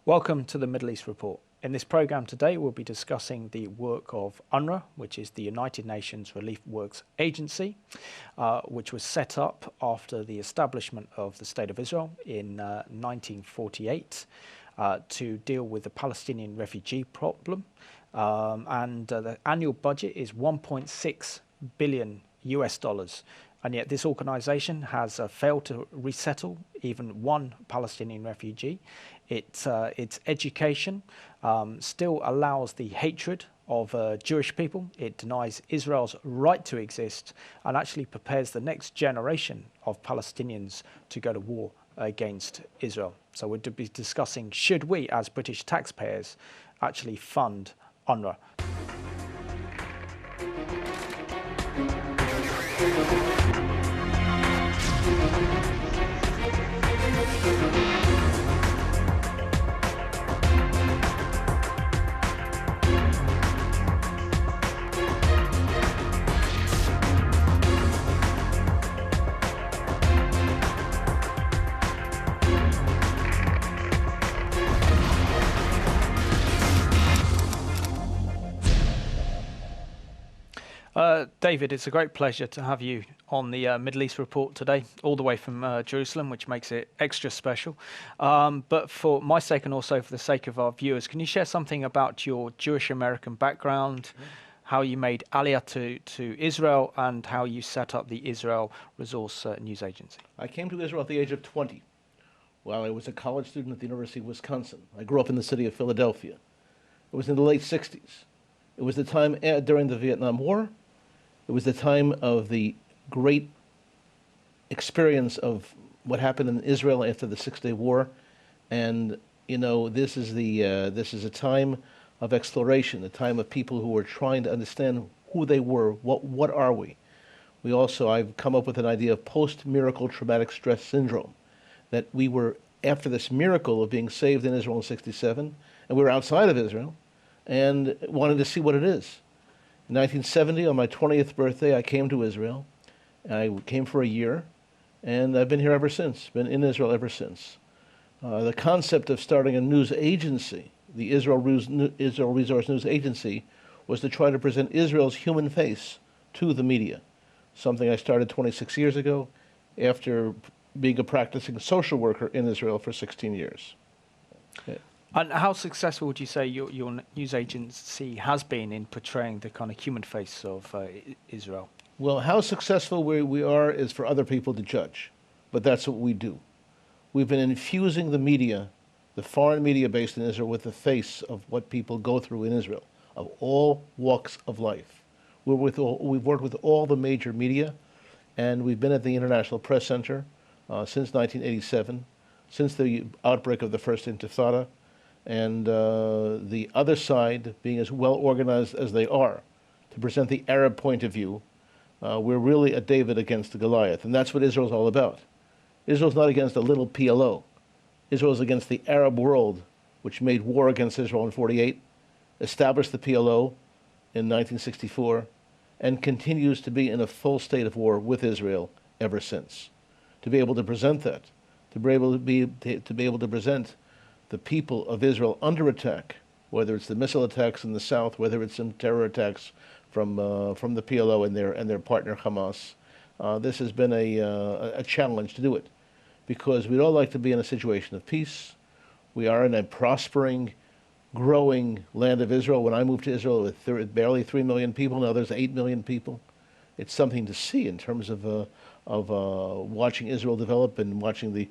Welcome to the Middle East Report. In this program today, we'll be discussing the work of UNRWA, which is the United Nations Relief Works Agency, which was set up after the establishment of the State of Israel in 1948 to deal with the Palestinian refugee problem. The annual budget is 1.6 billion US dollars. And yet this organization has failed to resettle even one Palestinian refugee. Its education still allows the hatred of Jewish people. It denies Israel's right to exist and actually prepares the next generation of Palestinians to go to war against Israel. So we'll be discussing, should we as British taxpayers actually fund UNRWA? David, it's a great pleasure to have you on the Middle East Report today, all the way from Jerusalem, which makes it extra special. But for my sake and also for the sake of our viewers, can you share something about your Jewish American background, how you made Aliyah to Israel, and how you set up the Israel Resource News Agency? I came to Israel at the age of 20 while I was a college student at the University of Wisconsin. I grew up in the city of Philadelphia. It was in the late 60s. It was the time during the Vietnam War. It was the time of the great experience of what happened in Israel after the Six-Day War, and you know this is a time of exploration, a time of people who were trying to understand who they were. What are we? I've come up with an idea of post-miracle traumatic stress syndrome, that we were after this miracle of being saved in Israel in '67, and we were outside of Israel, and wanted to see what it is. In 1970, on my 20th birthday, I came to Israel. I came for a year, and I've been here ever since, been in Israel ever since. The concept of starting a news agency, the Israel Resource News Agency, was to try to present Israel's human face to the media, something I started 26 years ago after being a practicing social worker in Israel for 16 years. Okay. And how successful would you say your news agency has been in portraying the kind of human face of Israel? Well, how successful we are is for other people to judge, but that's what we do. We've been infusing the media, the foreign media based in Israel, with the face of what people go through in Israel, of all walks of life. We've worked with all the major media, and we've been at the International Press Center since 1987, since the outbreak of the First Intifada. And the other side, being as well organized as they are, to present the Arab point of view, we're really a David against a Goliath, and that's what Israel's all about. Israel's not against a little PLO. Israel's against the Arab world, which made war against Israel in '48, established the PLO in 1964, and continues to be in a full state of war with Israel ever since. To be able to present that, to be able to present the people of Israel under attack, whether it's the missile attacks in the south, whether it's some terror attacks from the PLO and their partner Hamas. This has been a challenge to do it, because we'd all like to be in a situation of peace. We are in a prospering, growing land of Israel. When I moved to Israel with barely 3 million people, now there's 8 million people. It's something to see in terms of watching Israel develop and watching the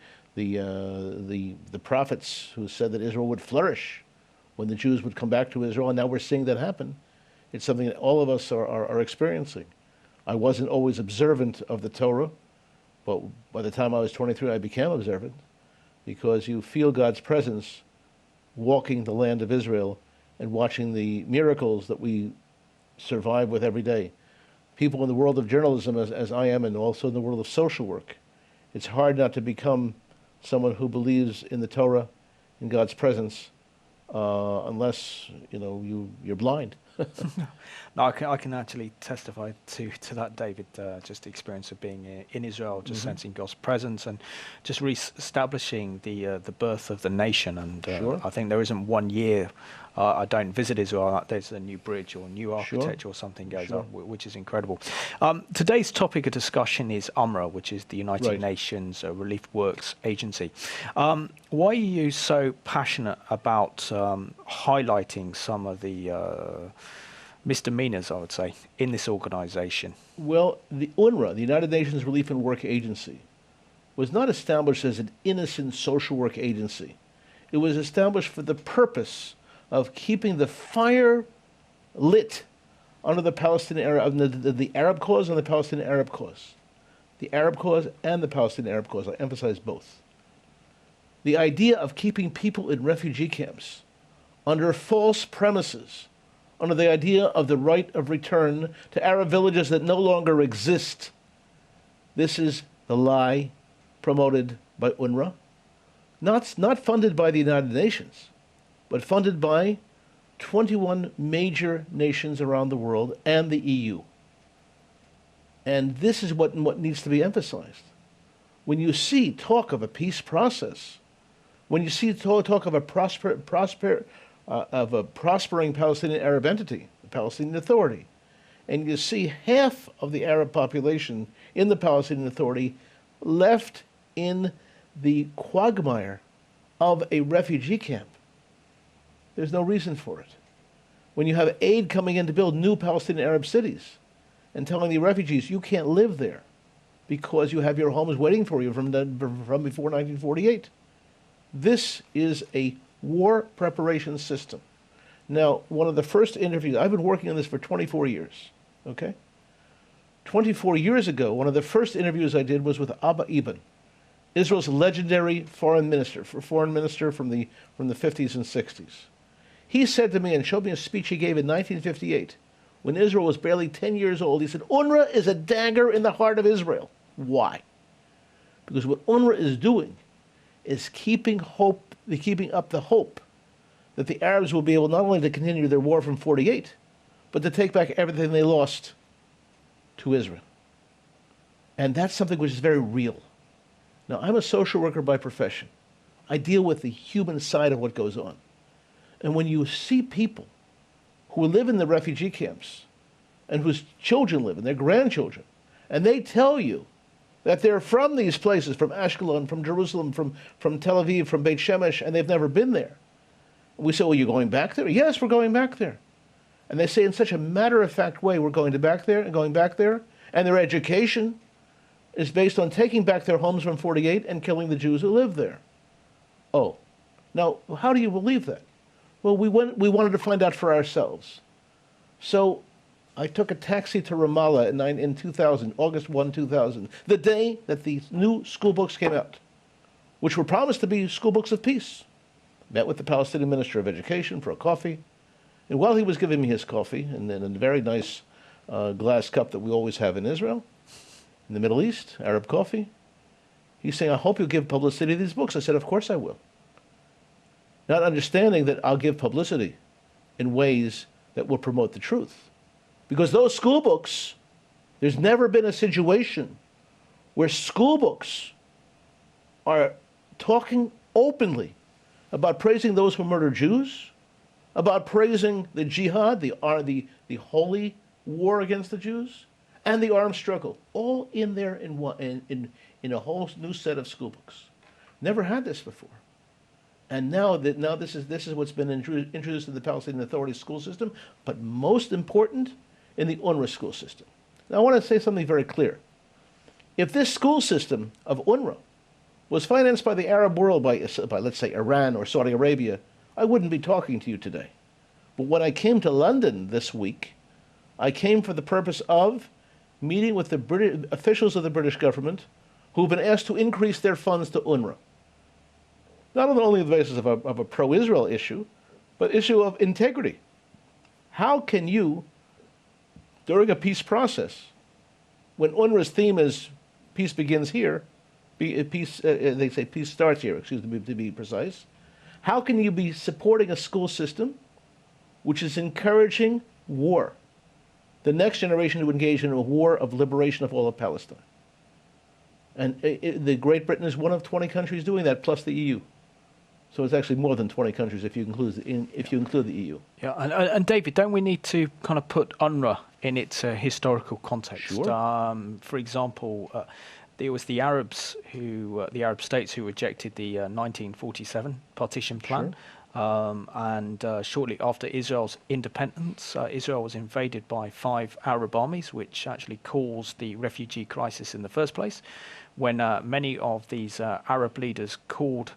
prophets who said that Israel would flourish when the Jews would come back to Israel, and now we're seeing that happen. It's something that all of us are experiencing. I wasn't always observant of the Torah, but by the time I was 23, I became observant, because you feel God's presence walking the land of Israel and watching the miracles that we survive with every day. People in the world of journalism, as I am, and also in the world of social work, it's hard not to become someone who believes in the Torah, in God's presence, unless you're blind. No, I can actually testify to that, David. Just the experience of being in Israel, just sensing God's presence and just re-establishing the birth of the nation. And Sure, I think there isn't one year I don't visit Israel. There's a new bridge or new sure, architecture or something goes sure. up, which is incredible. Today's topic of discussion is UNRWA, which is the United Right. Nations Relief Works Agency. Why are you so passionate about highlighting some of the misdemeanors, I would say, in this organization? Well, the UNRWA, the United Nations Relief and Work Agency, was not established as an innocent social work agency. It was established for the purpose of keeping the fire lit under the Palestinian Arab, the Arab cause and the Palestinian Arab cause. The Arab cause and the Palestinian Arab cause. I emphasize both. The idea of keeping people in refugee camps under false premises, under the idea of the right of return to Arab villages that no longer exist. This is the lie promoted by UNRWA, not funded by the United Nations, but funded by 21 major nations around the world and the EU. And this is what needs to be emphasized. When you see talk of a peace process, when you see talk of a prospering Palestinian Arab entity, the Palestinian Authority, and you see half of the Arab population in the Palestinian Authority left in the quagmire of a refugee camp, there's no reason for it. When you have aid coming in to build new Palestinian Arab cities and telling the refugees you can't live there because you have your homes waiting for you from before 1948, this is a war preparation system. Now, one of the first interviews, I've been working on this for 24 years, okay? 24 years ago, one of the first interviews I did was with Abba Eban, Israel's legendary foreign minister from the 50s and 60s. He said to me and showed me a speech he gave in 1958, when Israel was barely 10 years old. He said, UNRWA is a dagger in the heart of Israel. Why? Because what UNRWA is doing is keeping up the hope that the Arabs will be able not only to continue their war from 48, but to take back everything they lost to Israel. And that's something which is very real. Now, I'm a social worker by profession. I deal with the human side of what goes on. And when you see people who live in the refugee camps and whose children live and their grandchildren, and they tell you that they're from these places, from Ashkelon, from Jerusalem, from Tel Aviv, from Beit Shemesh, and they've never been there. We say, well, you're going back there? Yes, we're going back there. And they say in such a matter-of-fact way, we're going back there and going back there, and their education is based on taking back their homes from 48 and killing the Jews who live there. Oh, now, how do you believe that? Well, we wanted to find out for ourselves. So I took a taxi to Ramallah in 2000, August 1, 2000, the day that the new school books came out, which were promised to be school books of peace. Met with the Palestinian Minister of Education for a coffee. And while he was giving me his coffee, and in a very nice glass cup that we always have in Israel, in the Middle East, Arab coffee, he's saying, I hope you'll give publicity to these books. I said, of course I will. Not understanding that I'll give publicity in ways that will promote the truth. Because those school books, there's never been a situation where school books are talking openly about praising those who murder Jews, about praising the jihad, the holy war against the Jews, and the armed struggle, all in there in a whole new set of school books. Never had this before. And now this is what's been introduced in the Palestinian Authority school system, but most important, in the UNRWA school system. Now I want to say something very clear. If this school system of UNRWA was financed by the Arab world, by let's say Iran or Saudi Arabia, I wouldn't be talking to you today. But when I came to London this week, I came for the purpose of meeting with the officials of the British government who've been asked to increase their funds to UNRWA. Not only on the basis of a pro-Israel issue, but issue of integrity. How can you, during a peace process, when UNRWA's theme is peace begins here, they say peace starts here, to be precise, how can you be supporting a school system which is encouraging war. The next generation to engage in a war of liberation of all of Palestine. And the Great Britain is one of 20 countries doing that, plus the EU. So it's actually more than 20 countries if you include the EU. Yeah, and David, don't we need to kind of put UNRWA in its historical context? Sure. For example, there was the Arab states who rejected the 1947 partition plan. Sure. And shortly after Israel's independence, Israel was invaded by 5 Arab armies, which actually caused the refugee crisis in the first place, when many of these Arab leaders called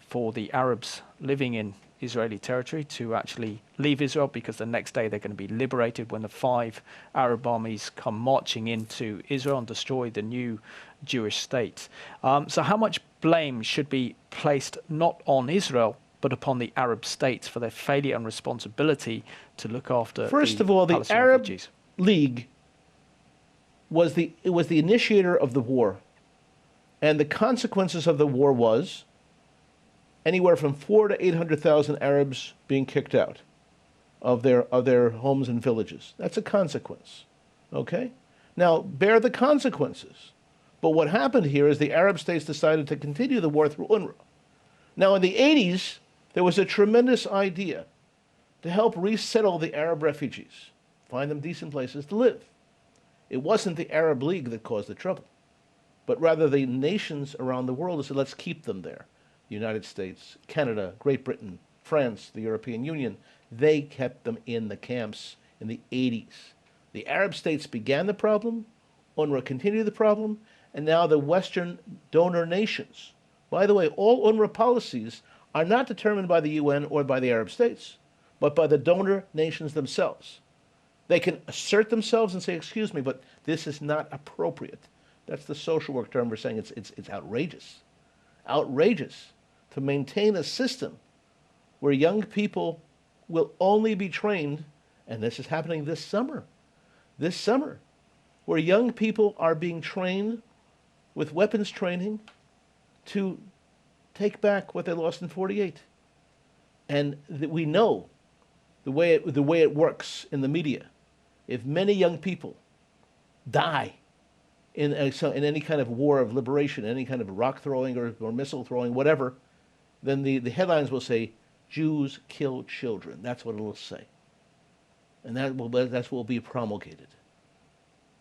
for the Arabs living in Israeli territory to actually leave Israel, because the next day they're going to be liberated when the 5 Arab armies come marching into Israel and destroy the new Jewish state. So how much blame should be placed not on Israel, but upon the Arab states for their failure and responsibility to look after First of all, the Palestinian Arab refugees? League was the initiator of the war, and the consequences of the war was anywhere from 400,000 to 800,000 Arabs being kicked out of their homes and villages. That's a consequence. Okay? Now, bear the consequences. But what happened here is the Arab states decided to continue the war through UNRWA. Now, in the 80s, there was a tremendous idea to help resettle the Arab refugees, find them decent places to live. It wasn't the Arab League that caused the trouble, but rather the nations around the world that said, let's keep them there. The United States, Canada, Great Britain, France, the European Union, they kept them in the camps in the 80s. The Arab states began the problem, UNRWA continued the problem, and now the Western donor nations. By the way, all UNRWA policies are not determined by the UN or by the Arab states, but by the donor nations themselves. They can assert themselves and say, excuse me, but this is not appropriate. That's the social work term for saying it's outrageous. Outrageous to maintain a system where young people will only be trained, and this is happening this summer, where young people are being trained with weapons training to take back what they lost in 48. And we know the way it works in the media. If many young people die in any kind of war of liberation, any kind of rock throwing or missile throwing, whatever, then the headlines will say, Jews kill children. That's what it will say. And that's what will be promulgated.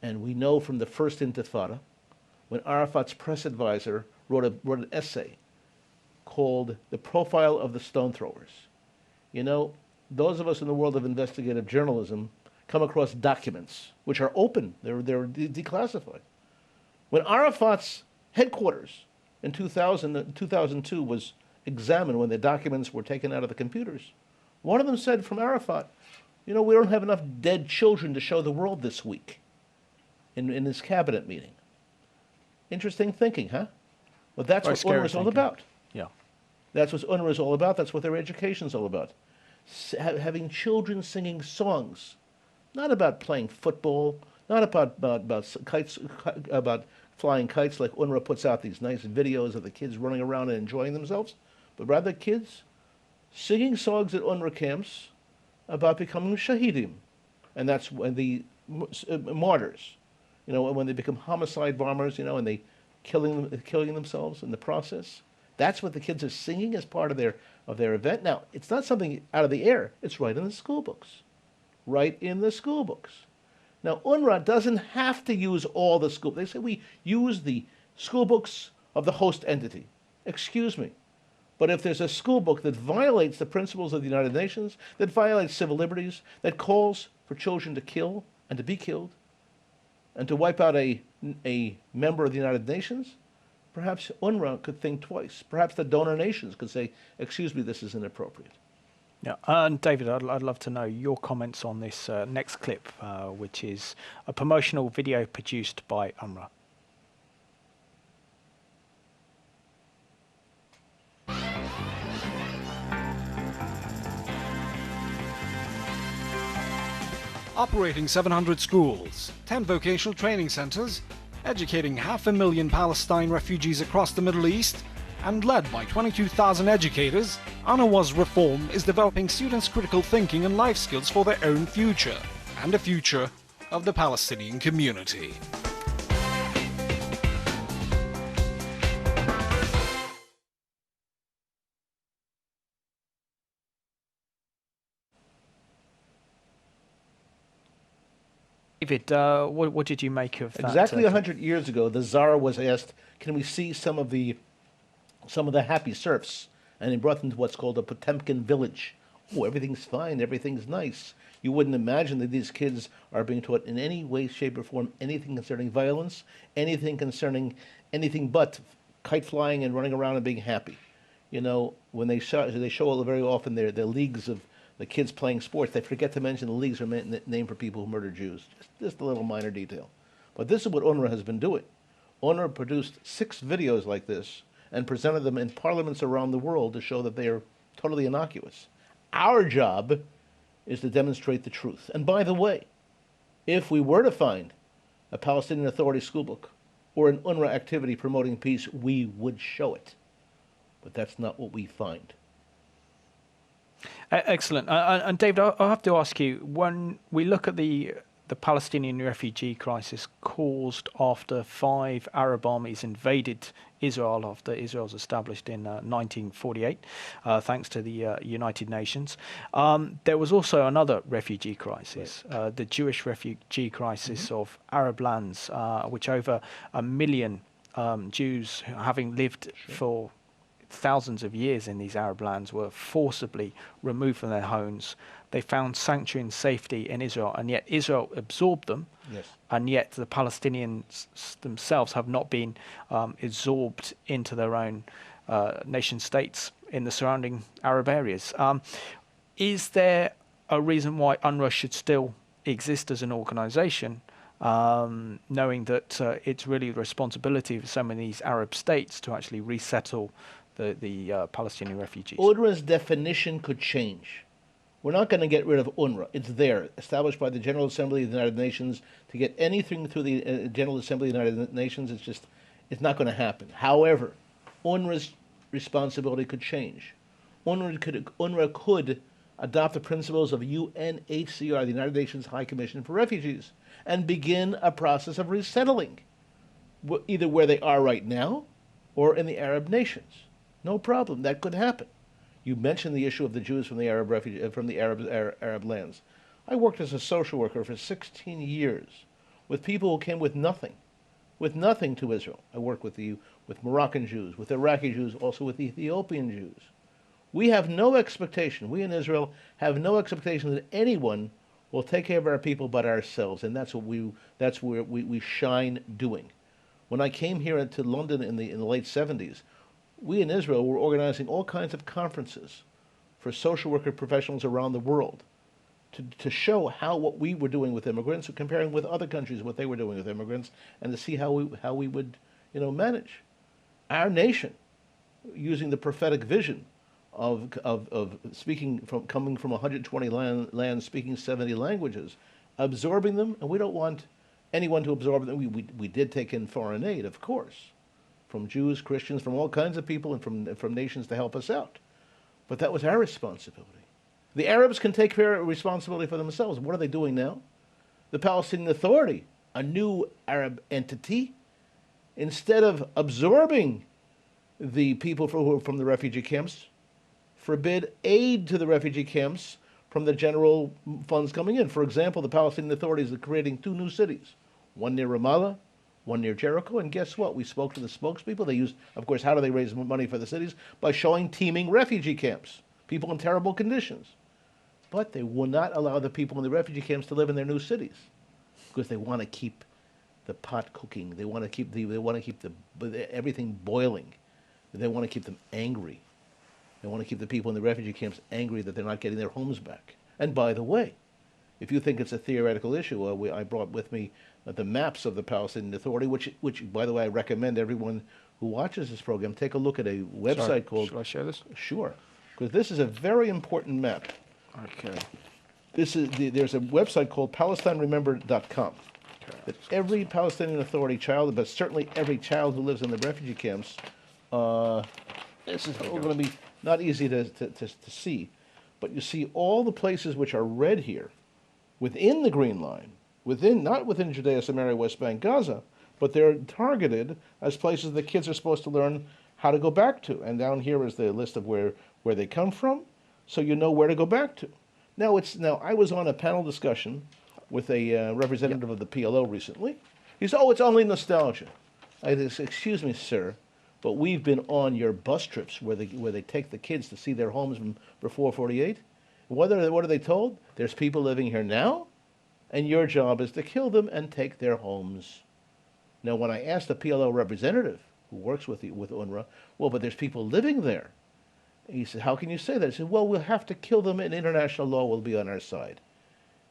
And we know from the first Intifada, when Arafat's press advisor wrote an essay called The Profile of the Stone Throwers. You know, those of us in the world of investigative journalism come across documents which are open, they're declassified. When Arafat's headquarters in 2002 was examined, when the documents were taken out of the computers, one of them said from Arafat, you know, we don't have enough dead children to show the world this week in his cabinet meeting. Interesting thinking, huh? Well, that's what UNRWA is all about. Yeah. That's what UNRWA is all about. That's what their education is all about. Having children singing songs, not about playing football, not about kites, about flying kites like UNRWA puts out these nice videos of the kids running around and enjoying themselves, but rather kids singing songs at UNRWA camps about becoming shahidim. And that's when the martyrs, you know, when they become homicide bombers, you know, and they killing themselves in the process. That's what the kids are singing as part of their event. Now, it's not something out of the air. It's right in the school books. Right in the school books. Now, UNRWA doesn't have to use all the school. They say we use the school books of the host entity. Excuse me. But if there's a school book that violates the principles of the United Nations, that violates civil liberties, that calls for children to kill and to be killed, and to wipe out a member of the United Nations, perhaps UNRWA could think twice. Perhaps the donor nations could say, excuse me, this is inappropriate. Yeah, and David, I'd love to know your comments on this next clip, which is a promotional video produced by UNRWA. Operating 700 schools, 10 vocational training centers, educating 500,000 Palestine refugees across the Middle East, And led by 22,000 educators, UNRWA's reform is developing students' critical thinking and life skills for their own future and the future of the Palestinian community. David, what did you make of that? Exactly 100 years ago, the Tsar was asked, "Can we see some of the happy serfs?" And he brought them to what's called a Potemkin village. Oh, everything's fine, everything's nice. You wouldn't imagine that these kids are being taught in any way, shape, or form anything concerning violence, anything concerning anything but kite flying and running around and being happy. You know, when they show very often their leagues of the kids playing sports, they forget to mention the leagues are named for people who murdered Jews. Just a little minor detail. But this is what UNRWA has been doing. UNRWA produced 6 videos like this and presented them in parliaments around the world to show that they are totally innocuous. Our job is to demonstrate the truth. And by the way, if we were to find a Palestinian Authority schoolbook or an UNRWA activity promoting peace, we would show it. But that's not what we find. Excellent. And David, I'll have to ask you, when we look at the Palestinian refugee crisis caused after 5 Arab armies invaded Israel after Israel was established in 1948, thanks to the United Nations, there was also another refugee crisis, right. The Jewish refugee crisis of Arab lands, which over 1 million Jews, having lived for thousands of years in these Arab lands, were forcibly removed from their homes. They found sanctuary and safety in Israel, and yet Israel absorbed them. Yes. And yet the Palestinians themselves have not been absorbed into their own nation states in the surrounding Arab areas. Is there a reason why UNRWA should still exist as an organization, knowing that it's really the responsibility of some of these Arab states to actually resettle the Palestinian refugees? UNRWA's definition could change. We're not going to get rid of UNRWA. It's there, established by the General Assembly of the United Nations. To get anything through the General Assembly of the United Nations, it's not going to happen. However, UNRWA's responsibility could change. UNRWA could adopt the principles of UNHCR, the United Nations High Commission for Refugees, and begin a process of resettling, either where they are right now or in the Arab nations. No problem. That could happen. You mentioned the issue of the Jews from the Arab lands. I worked as a social worker for 16 years with people who came with nothing to Israel. I worked with Moroccan Jews, with Iraqi Jews, also with Ethiopian Jews. We have no expectation, we in Israel have no expectation that anyone will take care of our people but ourselves, and that's where we shine doing. When I came here to London in the late 70s, we in Israel were organizing all kinds of conferences for social worker professionals around the world to show what we were doing with immigrants, comparing with other countries what they were doing with immigrants, and to see how we would manage our nation using the prophetic vision of coming from 120 lands, speaking 70 languages, absorbing them, and we don't want anyone to absorb them. We did take in foreign aid, of course, from Jews, Christians, from all kinds of people, and from nations to help us out. But that was our responsibility. The Arabs can take responsibility for themselves. What are they doing now? The Palestinian Authority, a new Arab entity, instead of absorbing the people who are from the refugee camps, forbid aid to the refugee camps from the general funds coming in. For example, the Palestinian Authority is creating 2 new cities, one near Ramallah, one near Jericho, and guess what? We spoke to the spokespeople. They used, of course, how do they raise money for the cities? By showing teeming refugee camps, people in terrible conditions. But they will not allow the people in the refugee camps to live in their new cities because they want to keep the pot cooking. They want to keep everything boiling. They want to keep them angry. They want to keep the people in the refugee camps angry that they're not getting their homes back. And by the way, if you think it's a theoretical issue, I brought with me the maps of the Palestinian Authority, which, by the way, I recommend everyone who watches this program take a look at a website called... Shall I share this? Sure, because this is a very important map. Okay. There's a website called PalestineRemembered.com. That every Palestinian Authority child, but certainly every child who lives in the refugee camps, This is going to be not easy to see, but you see all the places which are red here, within the Green Line, not within Judea, Samaria, West Bank, Gaza, but they're targeted as places the kids are supposed to learn how to go back to. And down here is the list of where they come from, so you know where to go back to. Now, I was on a panel discussion with a representative of the PLO recently. He said, "Oh, it's only nostalgia." I said, "Excuse me, sir, but we've been on your bus trips where they take the kids to see their homes from before 48. What are they told? There's people living here now, and your job is to kill them and take their homes." Now, when I asked the PLO representative who works with UNRWA, well, but there's people living there. He said, "How can you say that?" I said, "Well, we'll have to kill them, and international law will be on our side."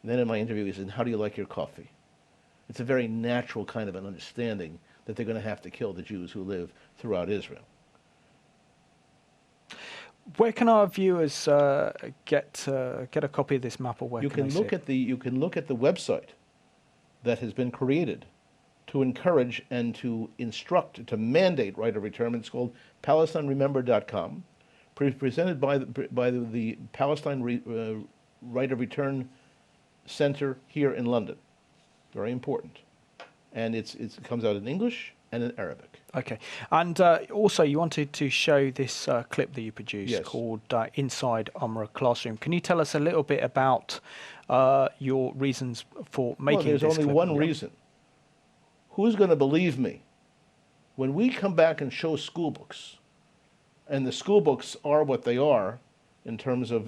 And then in my interview, he said, "How do you like your coffee?" It's a very natural kind of an understanding that they're going to have to kill the Jews who live throughout Israel. Where can our viewers get a copy of this map, or where you can look at the website that has been created to encourage and to instruct, to mandate right of return. It's called PalestineRemember.com, presented by the Palestine Right of Return Center here in London. Very important. And it comes out in English and in Arabic. Okay. And also, you wanted to show this clip that you produced called Inside UNRWA Classroom. Can you tell us a little bit about your reasons for making this clip? There's only one reason. Who's going to believe me? When we come back and show school books, and the school books are what they are in terms of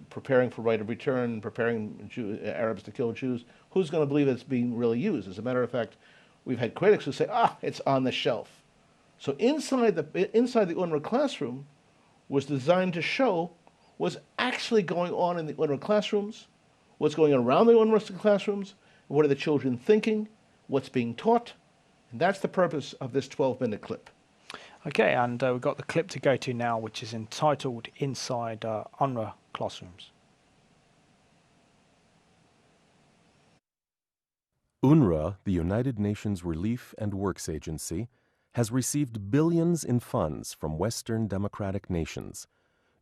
preparing for right of return, preparing Arabs to kill Jews, who's going to believe it's being really used? As a matter of fact, we've had critics who say, it's on the shelf. So inside the UNRWA classroom was designed to show what's actually going on in the UNRWA classrooms, what's going on around the UNRWA classrooms, what are the children thinking, what's being taught, and that's the purpose of this 12-minute clip. Okay, and we've got the clip to go to now, which is entitled Inside UNRWA Classrooms. UNRWA, the United Nations Relief and Works Agency, has received billions in funds from Western democratic nations.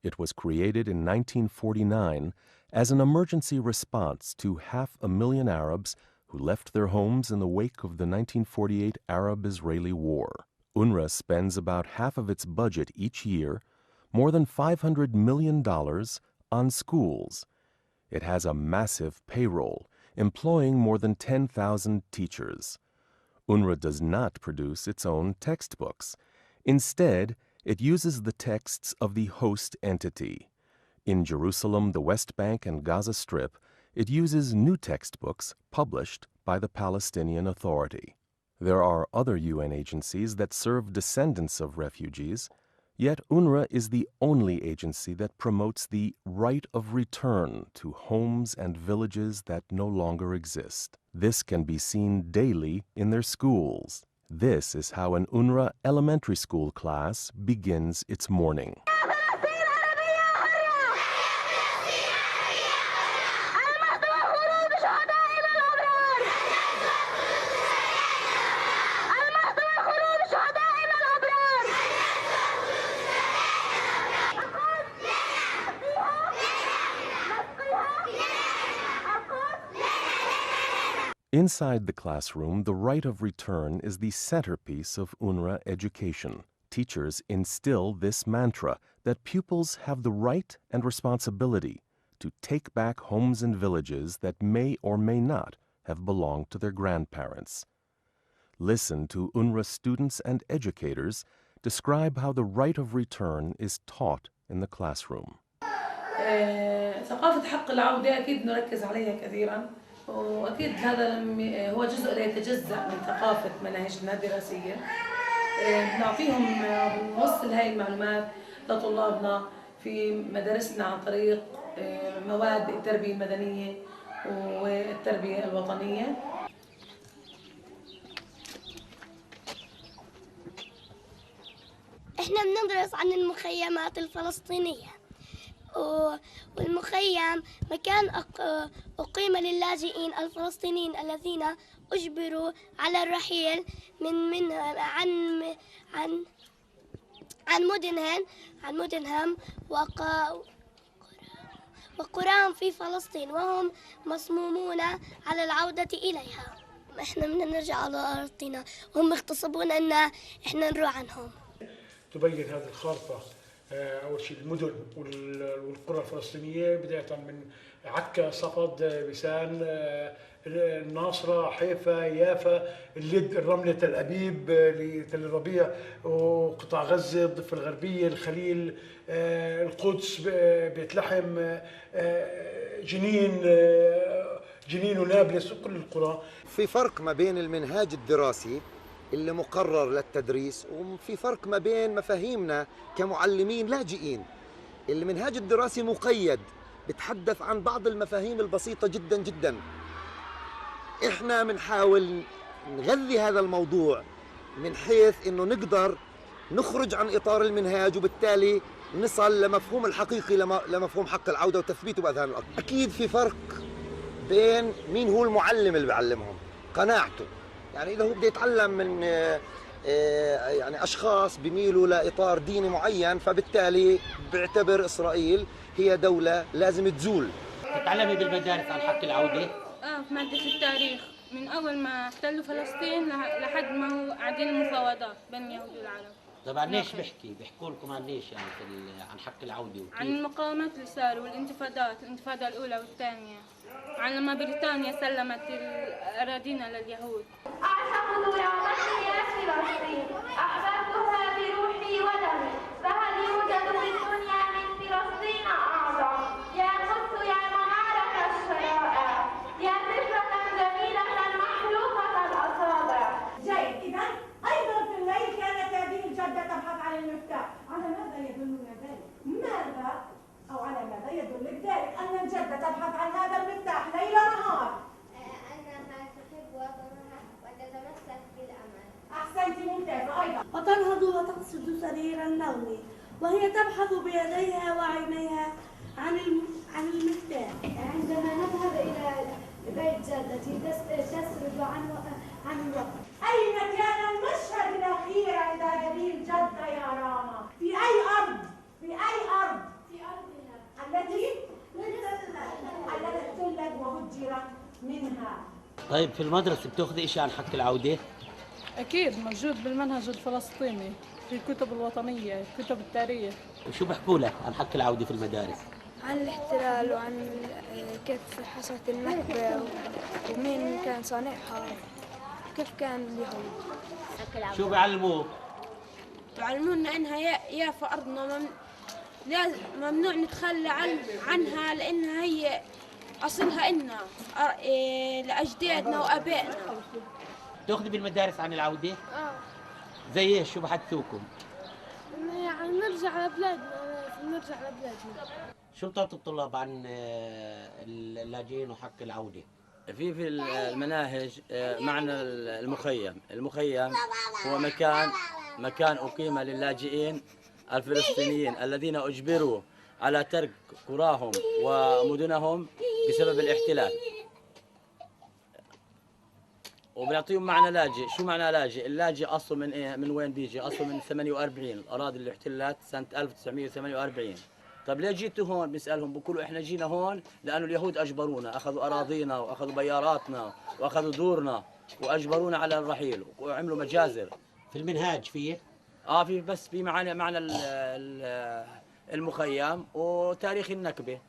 It was created in 1949 as an emergency response to 500,000 Arabs who left their homes in the wake of the 1948 Arab-Israeli War. UNRWA spends about half of its budget each year, more than $500 million, on schools. It has a massive payroll, employing more than 10,000 teachers. UNRWA does not produce its own textbooks. Instead, it uses the texts of the host entity. In Jerusalem, the West Bank, and Gaza Strip, it uses new textbooks published by the Palestinian Authority. There are other UN agencies that serve descendants of refugees, yet UNRWA is the only agency that promotes the right of return to homes and villages that no longer exist. This can be seen daily in their schools. This is how an UNRWA elementary school class begins its morning. Inside the classroom, the right of return is the centerpiece of UNRWA education. Teachers instill this mantra that pupils have the right and responsibility to take back homes and villages that may or may not have belonged to their grandparents. Listen to UNRWA students and educators describe how the right of return is taught in the classroom. ثقافة حق العودة أكيد نركز عليها كثيرا وأكيد هذا هو جزء لا يتجزأ من ثقافة مناهجنا الدراسية. نعطيهم نوصل هاي المعلومات لطلابنا في مدارسنا عن طريق مواد التربية المدنية والتربية الوطنية. احنا بندرس عن المخيمات الفلسطينية والمخيم مكان أقيم للاجئين الفلسطينيين الذين أجبروا على الرحيل عن مدنهم وقراهم في فلسطين، وهم مصمومون على العودة إليها. إحنا بدنا نرجع على أرضنا، وهم يغتصبون أن إحنا نروح عنهم. تبين هذه الخارطة أول شيء المدن والقرى الفلسطينية، بداية من عكا، صفد، بيسان، الناصرة، حيفا، يافا، اللد، الرملة، تل أبيب، تل الربيع، وقطاع غزة، الضفة الغربية، الخليل، القدس، بيت لحم، جنين ونابلس، وكل القرى. في فرق ما بين المنهاج الدراسي اللي مقرر للتدريس، وفي فرق ما بين مفاهيمنا كمعلمين لاجئين. المنهاج الدراسي مقيد، بتحدث عن بعض المفاهيم البسيطة جدا جدا. احنا بنحاول نغذي هذا الموضوع من حيث انه نقدر نخرج عن اطار المنهاج، وبالتالي نصل لمفهوم الحقيقي لمفهوم حق العودة وتثبيته بأذهان الأطفال. أكيد في فرق بين مين هو المعلم اللي بيعلمهم، قناعته. يعني إذا هو بده يتعلم من يعني أشخاص بيميلوا لإطار ديني معين، فبالتالي بيعتبر إسرائيل هي دولة لازم تزول. تتعلمي بالمدارس عن حق العودة؟ في مادة التاريخ، من أول ما احتلوا فلسطين لحد ما هو قاعدين المفاوضات بين اليهود والعرب. طبعا ليش بيحكوا لكم عن ليش يعني عن حق العودة وكيف؟ عن المقاومات اللي صاروا والانتفاضات، الانتفاضة الأولى والثانية، عن لما بريطانيا سلمت أراضينا لليهود. أعشق يومتي فلسطين، أحببتها بروحي ودمي، فهل يوجد في الدنيا من فلسطين أعظم؟ يا قدس يا منارة الشرائع، يا طفلة جميلة محلوقة الأصابع. جيد، إذا أيضا في الليل كانت هذه الجدة تبحث عن المفتاح. على ماذا يدلنا ذلك؟ ماذا أو على ماذا يدلك ذلك أن الجدة تبحث عن هذا المفتاح ليل نهار؟ أنها تحب وطنها وتتمسك بالأمان. أحسنت، ممتازة. أيضا وتنهض وتقصد سرير النوم، وهي تبحث بيديها وعينيها عن المفتاح. عندما نذهب إلى بيت جدتي تسرد عن الوقت. أين كان المشهد الأخير عند هذه الجدة يا راما؟ في أي أرض؟ في أي أرض؟ في أرضنا التي احتلت وهجرت منها. طيب في المدرسة بتاخذي شيء عن حق العودة؟ أكيد موجود بالمنهج الفلسطيني، في الكتب الوطنية، كتب التاريخ. وشو بحكوا لك عن حق العودة في المدارس؟ عن الاحتلال وعن كيف حصلت النكبة ومين كان صانعها، كيف كان اليهود. شو بيعلموك؟ بيعلمونا انها يافا ارضنا، ممنوع نتخلى عنها، لانها هي اصلها إلنا لاجدادنا وابائنا. تاخذي بالمدارس عن العودة؟ زي ايش؟ شو بحثوكم؟ يعني نرجع لبلادنا. شو بتعطوا الطلاب عن اللاجئين وحق العودة؟ في المناهج معنى المخيم هو مكان أقيم للاجئين الفلسطينيين الذين أجبروا على ترك قراهم ومدنهم بسبب الاحتلال. وبنعطيهم معنى لاجئ. شو معنى لاجئ؟ اللاجئ أصله من إيه؟ من وين بيجي؟ أصله من 48، الأراضي اللي احتلت سنة 1948. طب ليه جيتوا هون؟ بنسألهم، بقولوا إحنا جينا هون لأنه اليهود أجبرونا، أخذوا أراضينا وأخذوا بياراتنا وأخذوا دورنا وأجبرونا على الرحيل وعملوا مجازر. في المنهاج فيه؟ في، بس في معنى المخيم وتاريخ النكبة.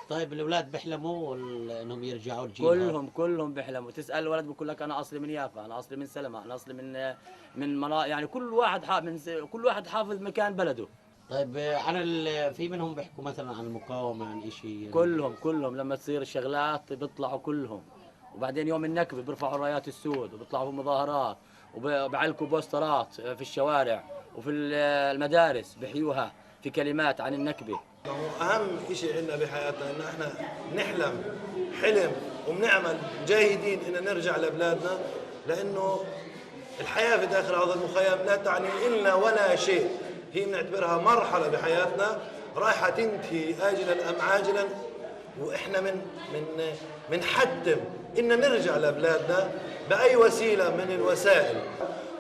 طيب الأولاد بيحلموا انهم يرجعوا لجيلهم؟ كلهم بيحلموا. تسأل الولد بقول لك أنا أصلي من يافا، أنا أصلي من سلمة، أنا أصلي من يعني كل واحد حافظ مكان بلده. طيب في منهم بيحكوا مثلا عن المقاومة، عن شيء؟ كلهم لما تصير الشغلات بيطلعوا كلهم، وبعدين يوم النكبة بيرفعوا الرايات السود وبيطلعوا في مظاهرات وبيعلقوا بوسترات في الشوارع وفي المدارس بيحيوها في كلمات عن النكبة. أهم شيء عندنا بحياتنا إن إحنا نحلم حلم وبنعمل جاهدين إن نرجع لبلادنا، لأنه الحياة في داخل هذا المخيم لا تعني إلنا ولا شيء. هي بنعتبرها مرحلة بحياتنا رايحة تنتهي آجلا أم عاجلا، وإحنا من حتم إن نرجع لبلادنا بأي وسيلة من الوسائل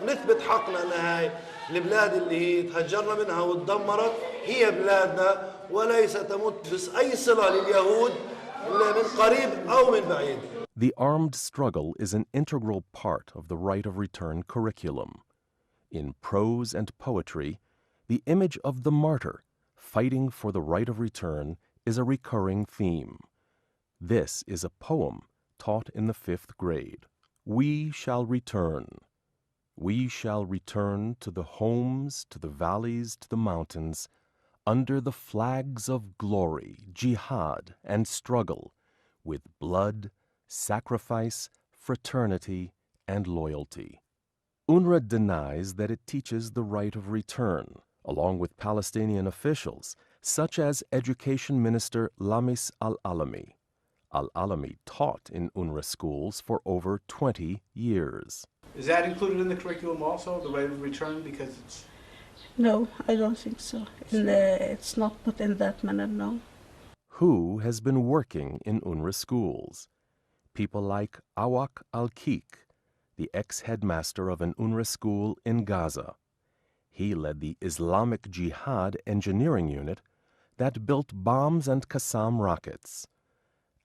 ونثبت حقنا أن هاي البلاد اللي هي تهجرنا منها وتدمرت هي بلادنا، وليس تمت بأي صلة لليهود من قريب أو من بعيد. The armed struggle is an integral part of the right of return curriculum. In prose and poetry, the image of the martyr fighting for the right of return is a recurring theme. This is a poem taught in the 5th grade. We shall return. We shall return to the homes, to the valleys, to the mountains, under the flags of glory, jihad, and struggle, with blood, sacrifice, fraternity, and loyalty. UNRWA denies that it teaches the right of return, along with Palestinian officials, such as Education Minister Lamis Al-Alami. Al-Alami taught in UNRWA schools for over 20 years. Is that included in the curriculum also, the right of return? Because it's... No, I don't think so. It's not put in that manner, no. Who has been working in UNRWA schools? People like Awak Al-Kik, the ex-headmaster of an UNRWA school in Gaza. He led the Islamic Jihad engineering unit that built bombs and Qassam rockets.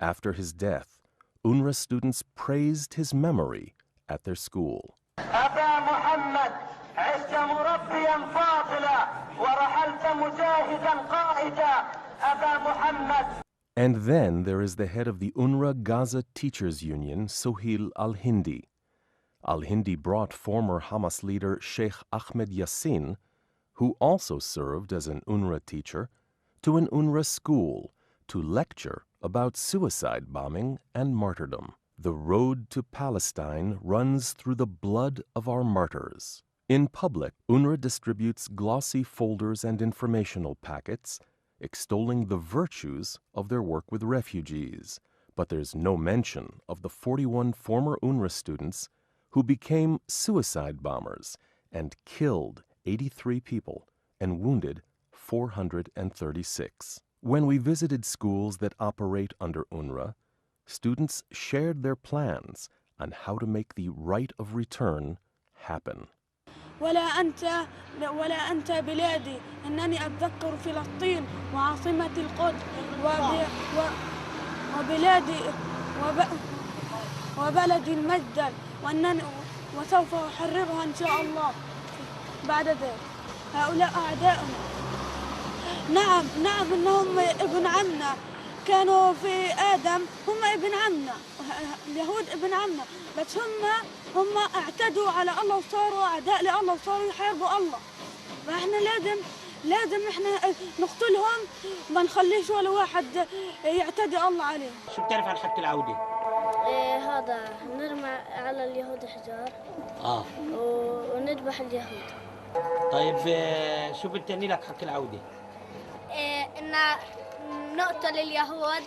After his death, UNRWA students praised his memory at their school. And then there is the head of the UNRWA Gaza Teachers Union, Sohail Al-Hindi. Al-Hindi brought former Hamas leader Sheikh Ahmed Yassin, who also served as an UNRWA teacher, to an UNRWA school to lecture about suicide bombing and martyrdom. The road to Palestine runs through the blood of our martyrs. In public, UNRWA distributes glossy folders and informational packets extolling the virtues of their work with refugees, but there's no mention of the 41 former UNRWA students who became suicide bombers and killed 83 people and wounded 436. When we visited schools that operate under UNRWA, students shared their plans on how to make the right of return happen. ولا أنت بلادي أنني أتذكر فلسطين وعاصمة القدس وبلادي وبلدي المجد وسوف أحررها إن شاء الله بعد ذلك. هؤلاء أعداؤنا. نعم إنهم ابن عمنا، كانوا في آدم هم ابن عمنا، اليهود ابن عمنا، بس هم اعتدوا على الله وصاروا أعداء لله وصاروا يحاربوا الله. فإحنا لازم إحنا نقتلهم، ما نخليش ولا واحد يعتدي الله عليه. شو بتعرف عن حق العودة؟ هذا نرمى على اليهود حجار ونذبح اليهود. طيب شو بتعني لك حق العودة؟ إن نقتل اليهود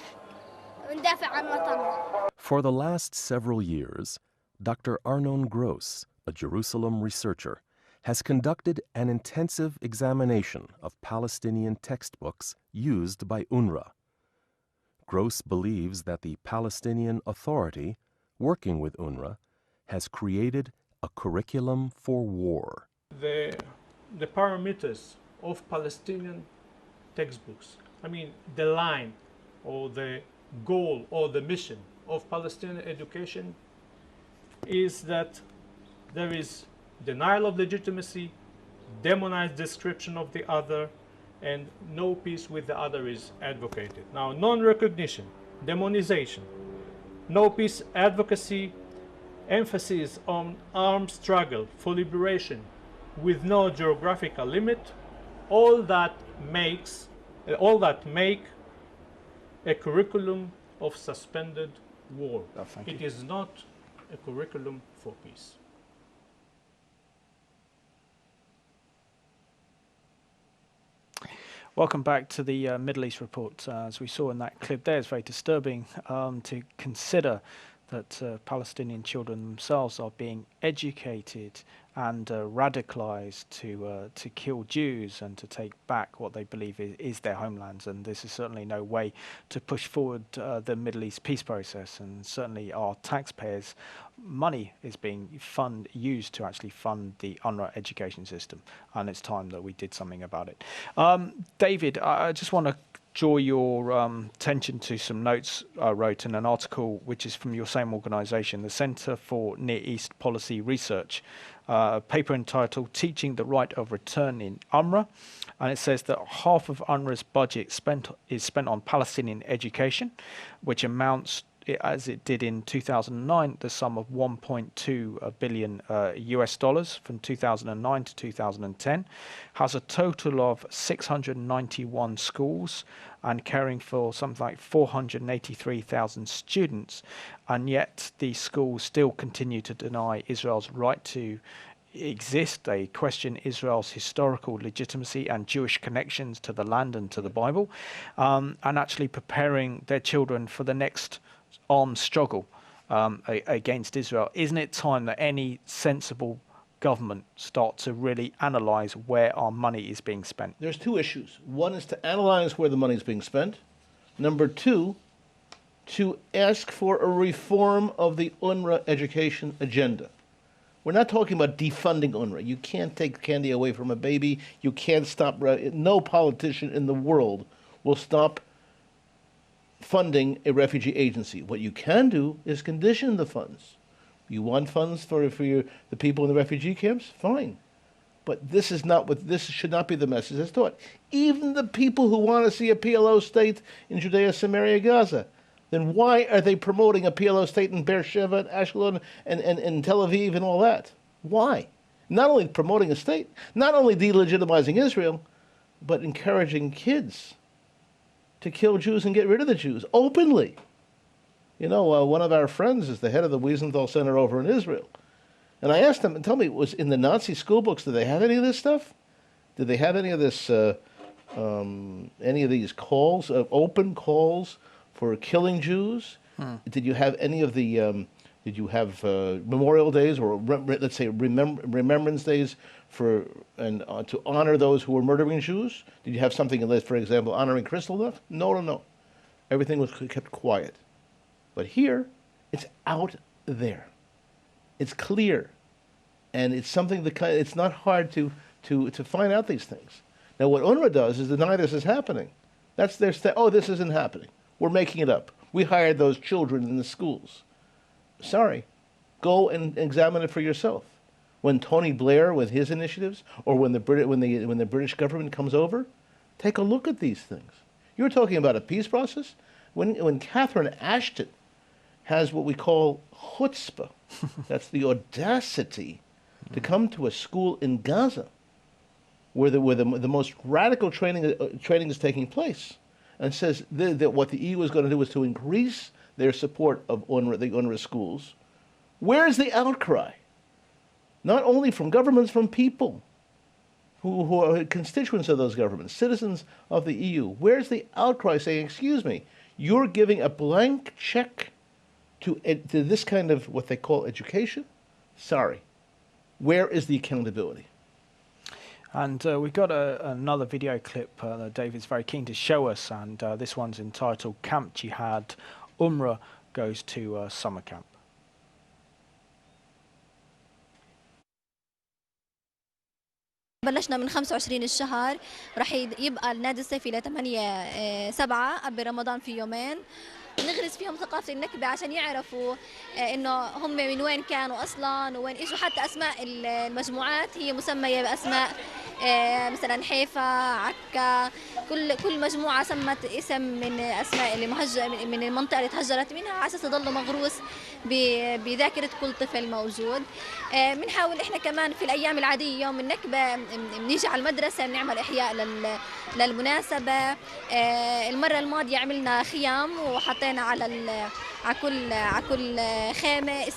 وندافع عن وطننا. For the last several years, Dr. Arnon Gross, a Jerusalem researcher, has conducted an intensive examination of Palestinian textbooks used by UNRWA. Gross believes that the Palestinian Authority, working with UNRWA, has created a curriculum for war. The parameters of Palestinian textbooks, I mean the line or the goal or the mission of Palestinian education is that there is denial of legitimacy, demonized description of the other, and no peace with the other is advocated. Now, non-recognition, demonization, no peace advocacy, emphasis on armed struggle for liberation with no geographical limit, all that make a curriculum of suspended war. It is not a curriculum for peace. Welcome back to the Middle East report. As we saw in that clip there, it's very disturbing to consider that Palestinian children themselves are being educated and radicalized to kill Jews and to take back what they believe is their homelands. And this is certainly no way to push forward the Middle East peace process. And certainly our taxpayers' money is being used to actually fund the UNRWA education system. And it's time that we did something about it. David, I just want to draw your attention to some notes I wrote in an article which is from your same organisation, the Centre for Near East Policy Research, a paper entitled Teaching the Right of Return in UNRWA. And it says that half of UNRWA's budget is spent on Palestinian education, which amounts, as it did in 2009, the sum of 1.2 billion US dollars from 2009 to 2010, has a total of 691 schools and caring for something like 483,000 students, and yet these schools still continue to deny Israel's right to exist. They question Israel's historical legitimacy and Jewish connections to the land and to the Bible, and actually preparing their children for the next armed struggle against Israel. Isn't it time that any sensible government start to really analyze where our money is being spent? There's two issues. One is to analyze where the money is being spent. Number two, to ask for a reform of the UNRWA education agenda. We're not talking about defunding UNRWA. You can't take candy away from a baby. You can't stop. No politician in the world will stop funding a refugee agency. What you can do is condition the funds. You want funds for the people in the refugee camps? Fine. But this should not be the message that's taught. Even the people who want to see a PLO state in Judea, Samaria, Gaza, then why are they promoting a PLO state in Beersheba and Ashkelon and Tel Aviv and all that? Why? Not only promoting a state, not only delegitimizing Israel, but encouraging kids to kill Jews and get rid of the Jews openly. You know, one of our friends is the head of the Wiesenthal Center over in Israel. And I asked him, tell me, was in the Nazi school books, did they have any of this stuff? Did they have any of this, any of these calls, open calls for killing Jews? Did you have any of the, did you have memorial days or let's say remembrance days for to honor those who were murdering Jews? Did you have something in, for example, honoring Kristallnacht? No. Everything was kept quiet. But here, it's out there. It's clear, and it's something that it's not hard to find out these things. Now, what UNRWA does is deny this is happening. That's their oh, this isn't happening. We're making it up. We hired those children in the schools. Sorry, go and examine it for yourself. When Tony Blair with his initiatives, or when the British government comes over, take a look at these things. You're talking about a peace process. When Catherine Ashton has what we call chutzpah, that's the audacity to come to a school in Gaza where the most radical training is taking place, and says that what the EU is going to do is to increase their support of UNRWA, the UNRWA schools. Where's the outcry? Not only from governments, from people who are constituents of those governments, citizens of the EU. Where's the outcry saying, excuse me, you're giving a blank check to this kind of what they call education? Sorry. Where is the accountability? And we've got another video clip that David's very keen to show us, and this one's entitled Camp Jihad, UNRWA Goes to Summer Camp. بلشنا من 25 الشهر، راح يبقى النادي الصيفي ل 8/7 قبل رمضان في يومين، نغرس فيهم ثقافة النكبة عشان يعرفوا إنه هم من وين كانوا أصلاً وين إجوا. حتى أسماء المجموعات هي مسمية بأسماء مثلاً حيفا، عكا، كل مجموعة سمت اسم من أسماء اللي من المنطقة اللي تهجرت منها على أساس يضلوا مغروس بذاكرة كل طفل موجود. بنحاول إحنا كمان في الأيام العادية يوم النكبة بنيجي على المدرسة بنعمل إحياء للمناسبة. المرة الماضية عملنا خيام وحطينا على كل خيمة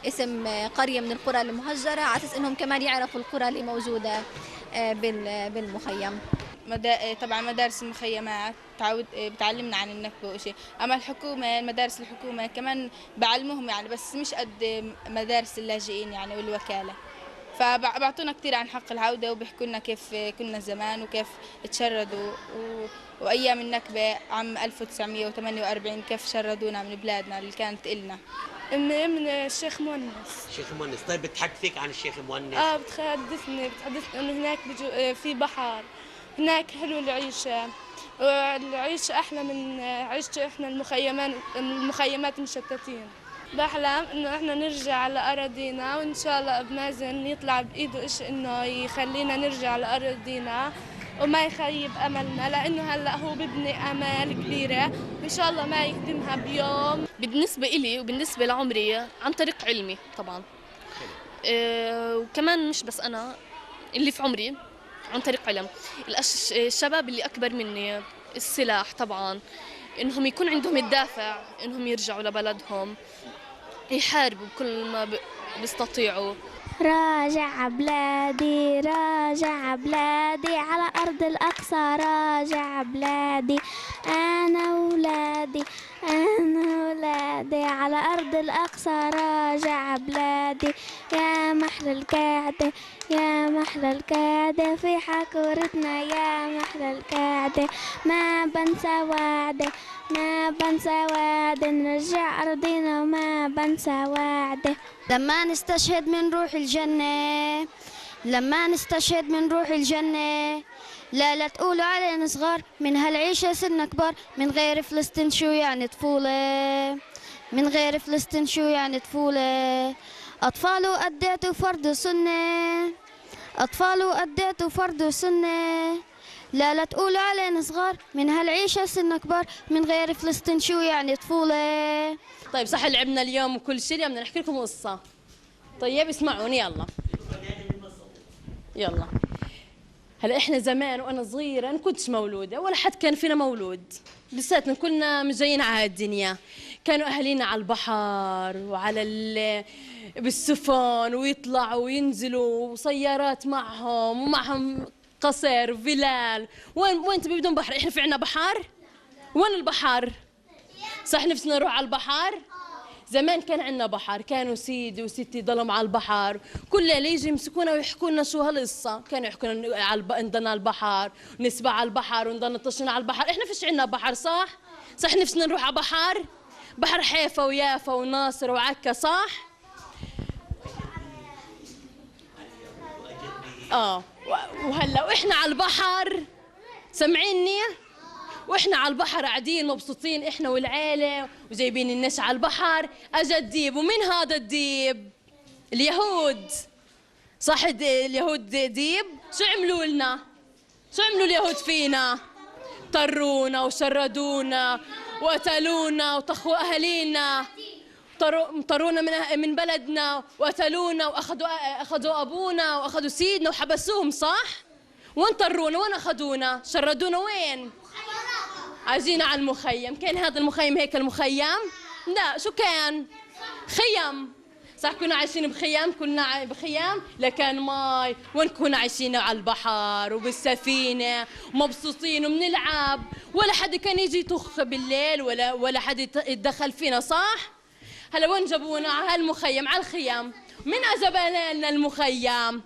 اسم قرية من القرى المهجرة على أساس إنهم كمان يعرفوا القرى اللي موجودة بالمخيم. طبعا مدارس المخيمات بتعلمنا عن النكبة وشيء. أما الحكومة، المدارس الحكومة كمان بعلموهم يعني، بس مش قد مدارس اللاجئين يعني والوكالة. فبعطونا كثير عن حق العودة وبيحكوا لنا كيف كنا زمان وكيف تشردوا وأيام النكبة عام 1948 كيف شردونا من بلادنا اللي كانت إلنا. من الشيخ مونس. الشيخ مونس، طيب بتحدثك عن الشيخ مونس؟ بتحدثني أنه هناك في بحر، هناك حلو العيشة، والعيشة أحلى من عيشة إحنا المخيمات مشتتين. بحلم إنه إحنا نرجع على أراضينا، وإن شاء الله أبو مازن يطلع بإيده إيش إنه يخلينا نرجع على أراضينا وما يخيب أملنا، لأنه هلأ هو ببني آمال كبيرة وإن شاء الله ما يكتمها بيوم. بالنسبة إلي وبالنسبة لعمري عن طريق علمي طبعا، وكمان مش بس أنا اللي في عمري عن طريق علم الشباب اللي أكبر مني، السلاح طبعا، إنهم يكون عندهم الدافع إنهم يرجعوا لبلدهم يحاربوا بكل ما بيستطيعوا. راجع بلادي راجع بلادي على أرض الأقصى، راجع بلادي أنا ولادي أنا ولادي على أرض الأقصى، راجع بلادي يا محلى القعدة يا محلى القعدة في حكورتنا، يا محلى القعدة ما بنسى وعدة ما بنسى وعدة، نرجع أرضنا وما بنسى وعدة. لما نستشهد من روح الجنة لما نستشهد من روح الجنة، لا تقولوا علينا صغار، من هالعيشة صرنا كبار، من غير فلسطين شو يعني طفولة، من غير فلسطين شو يعني طفولة. أطفال وأديتوا فرض سنة أطفال وأديتوا فرض سنة، لا تقولوا علينا صغار، من هالعيشة صرنا كبار، من غير فلسطين شو يعني طفولة. طيب صح لعبنا اليوم وكل شيء، اليوم بدنا نحكي لكم قصة. طيب اسمعوني يلا. هلا احنا زمان وانا صغيره ما كنتش مولوده ولا حد كان فينا مولود، لساتنا كلنا مش جايين على الدنيا. كانوا اهالينا على البحر وعلى بالسفن، ويطلعوا وينزلوا وسيارات معهم ومعهم قصر فلال. وين تبي بدون بحر؟ احنا في عنا بحر؟ وين البحر؟ صح نفسنا نروح على البحر؟ زمان كان عندنا بحر، كانوا سيدي وستي ضلوا على البحر، كل ليلة يجي يمسكونا ويحكوا لنا شو هالقصة. كانوا يحكوا لنا نضلنا على البحر ونسبح على البحر ونضل نطشنا على البحر. احنا فيش عندنا بحر صح؟ صح نفسنا نروح على بحر حيفا ويافا وناصر وعكا صح؟ وهلا واحنا على البحر سمعيني، واحنا على البحر قاعدين مبسوطين احنا والعيله وجايبين الناس على البحر، اجى الديب. ومين هذا الديب؟ اليهود صح؟ اليهود ديب. شو عملوا لنا؟ شو عملوا اليهود فينا؟ طرونا وشردونا وقتلونا وطخوا اهالينا، طرونا من بلدنا وقتلونا واخذوا ابونا واخذوا سيدنا وحبسوهم صح؟ وين طرونا؟ وين اخذونا؟ شردونا وين؟ عايزينا على المخيم. كان هذا المخيم هيك المخيم؟ لا، شو كان؟ خيم صح؟ كنا عايشين بخيام، كنا بخيام لكان ماي. وين كنا عايشين؟ على البحر وبالسفينة ومبسوطين وبنلعب، ولا حد كان يجي يطخ بالليل ولا حد يتدخل فينا صح؟ هلا وين جابونا؟ على هالمخيم، على الخيام. مين أجبنا لنا المخيم؟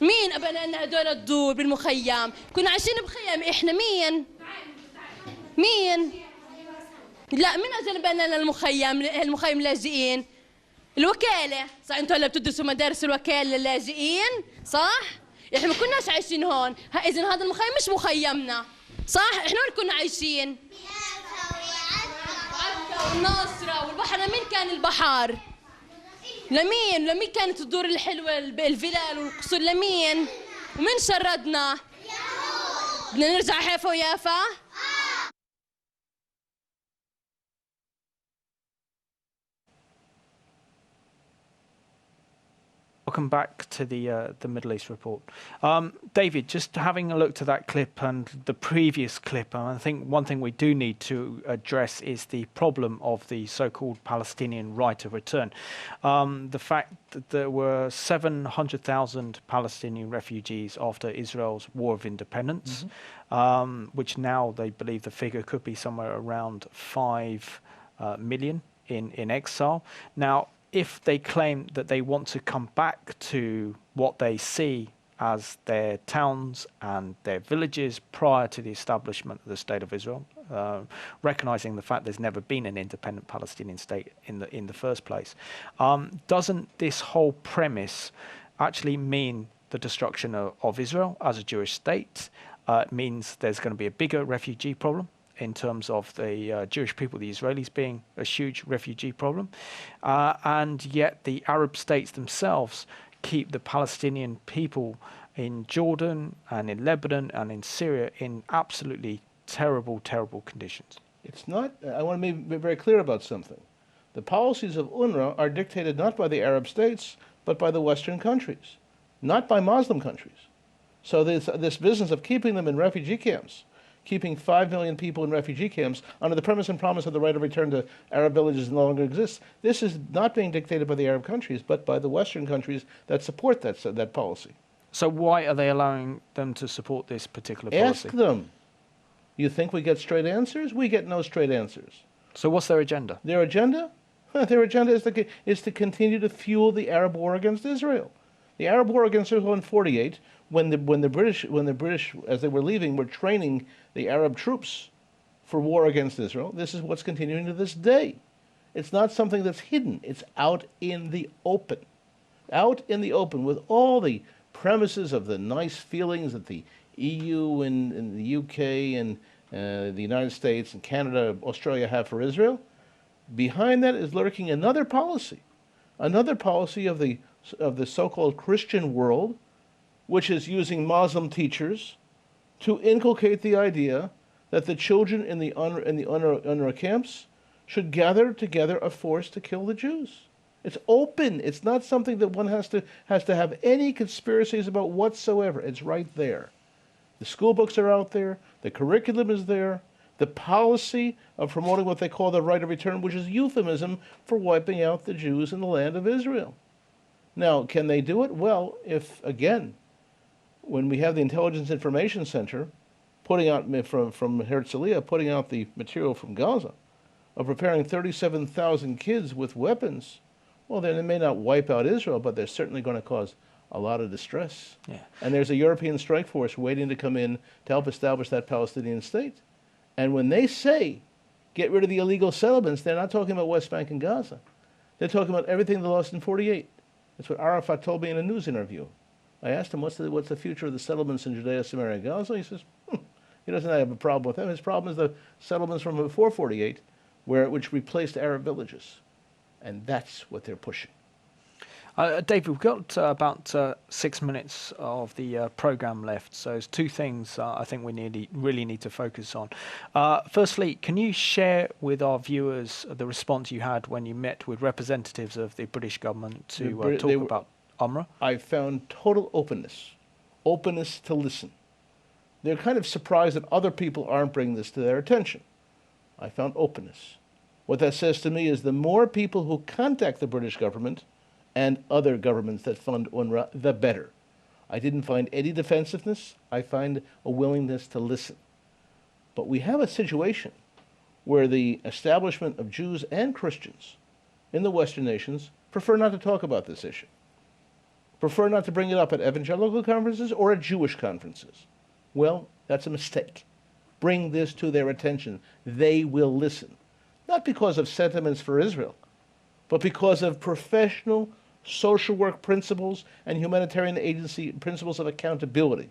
مين أبنى لنا هدول الدور بالمخيم؟ كنا عايشين بخيم احنا. مين؟ لا، مين اجى بنى لنا المخيم لاجئين؟ الوكالة صح؟ انتوا هلا بتدرسوا مدارس الوكالة للاجئين صح؟ احنا ما كناش عايشين هون، اذا هذا المخيم مش مخيمنا صح؟ احنا وين كنا عايشين؟ عكا والناصرة والبحر. لمين كان البحر؟ لمين كانت الدور الحلوة الفلال والقصور؟ لمين؟ ومين شردنا؟ بدنا نرجع حيفا ويافا؟ Welcome back to the Middle East report. David, just having a look to that clip and the previous clip, I think one thing we do need to address is the problem of the so-called Palestinian right of return. The fact that there were 700,000 Palestinian refugees after Israel's War of Independence, which now they believe the figure could be somewhere around 5 million in exile. Now, if they claim that they want to come back to what they see as their towns and their villages prior to the establishment of the State of Israel, recognizing the fact there's never been an independent Palestinian state in the first place, doesn't this whole premise actually mean the destruction of Israel as a Jewish state? It means there's going to be a bigger refugee problem in terms of the Jewish people, the Israelis being a huge refugee problem. And yet the Arab states themselves keep the Palestinian people in Jordan and in Lebanon and in Syria in absolutely terrible, terrible conditions. It's not, I want to be very clear about something. The policies of UNRWA are dictated not by the Arab states, but by the Western countries, not by Muslim countries. So this business of keeping them in refugee camps, keeping 5 million people in refugee camps under the premise and promise of the right of return to Arab villages no longer exists. This is not being dictated by the Arab countries, but by the Western countries that support that policy. So why are they allowing them to support this particular policy? Ask them. You think we get straight answers? We get no straight answers. So what's their agenda? Their agenda? Their agenda is to continue to fuel the Arab war against Israel. The Arab war against Israel in '48, when the British, as they were leaving, were training the Arab troops for war against Israel. This is what's continuing to this day. It's not something that's hidden. It's out in the open. Out in the open with all the premises of the nice feelings that the EU and the UK and the United States and Canada, Australia have for Israel. Behind that is lurking another policy of the so-called Christian world, which is using Muslim teachers to inculcate the idea that the children in the UNRWA camps should gather together a force to kill the Jews. It's open. It's not something that one has to have any conspiracies about whatsoever. It's right there. The school books are out there. The curriculum is there. The policy of promoting what they call the right of return, which is euphemism for wiping out the Jews in the land of Israel. Now, can they do it? Well, if, again, when we have the Intelligence Information Center putting out from Herzliya, putting out the material from Gaza, of preparing 37,000 kids with weapons, well, then they may not wipe out Israel, but they're certainly going to cause a lot of distress. Yeah. And there's a European strike force waiting to come in to help establish that Palestinian state. And when they say, get rid of the illegal settlements, they're not talking about West Bank and Gaza. They're talking about everything they lost in '48. That's what Arafat told me in a news interview. I asked him, what's the future of the settlements in Judea, Samaria, and Gaza? He says, he doesn't have a problem with them. His problem is the settlements from before '48, which replaced Arab villages. And that's what they're pushing. David, we've got about 6 minutes of the program left, so there's two things I think we really need to focus on. Firstly, can you share with our viewers the response you had when you met with representatives of the British government to talk about UNRWA? I found total openness to listen. They're kind of surprised that other people aren't bringing this to their attention. I found openness. What that says to me is the more people who contact the British government and other governments that fund UNRWA, the better. I didn't find any defensiveness. I find a willingness to listen. But we have a situation where the establishment of Jews and Christians in the Western nations prefer not to talk about this issue, prefer not to bring it up at evangelical conferences or at Jewish conferences. Well, that's a mistake. Bring this to their attention. They will listen. Not because of sentiments for Israel, but because of professional social work principles and humanitarian agency principles of accountability.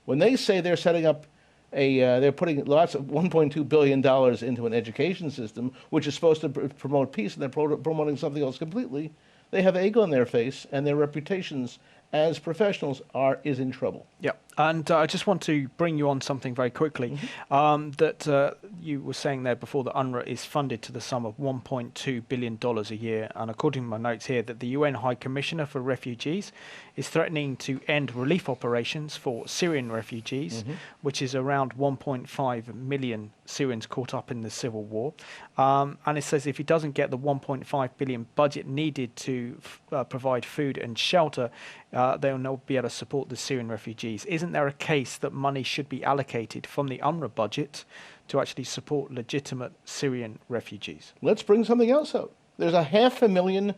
When they say they're setting up they're putting lots of $1.2 billion into an education system, which is supposed to promote peace, and they're promoting something else completely, they have egg on their face, and their reputations as professionals is in trouble. Yeah, and I just want to bring you on something very quickly. That you were saying there before that UNRWA is funded to the sum of $1.2 billion a year, and according to my notes here, that the UN High Commissioner for Refugees is threatening to end relief operations for Syrian refugees, which is around 1.5 million Syrians caught up in the civil war. And it says if he doesn't get the 1.5 billion budget needed to provide food and shelter, they'll not be able to support the Syrian refugees. Isn't there a case that money should be allocated from the UNRWA budget to actually support legitimate Syrian refugees? Let's bring something else out. There's 500,000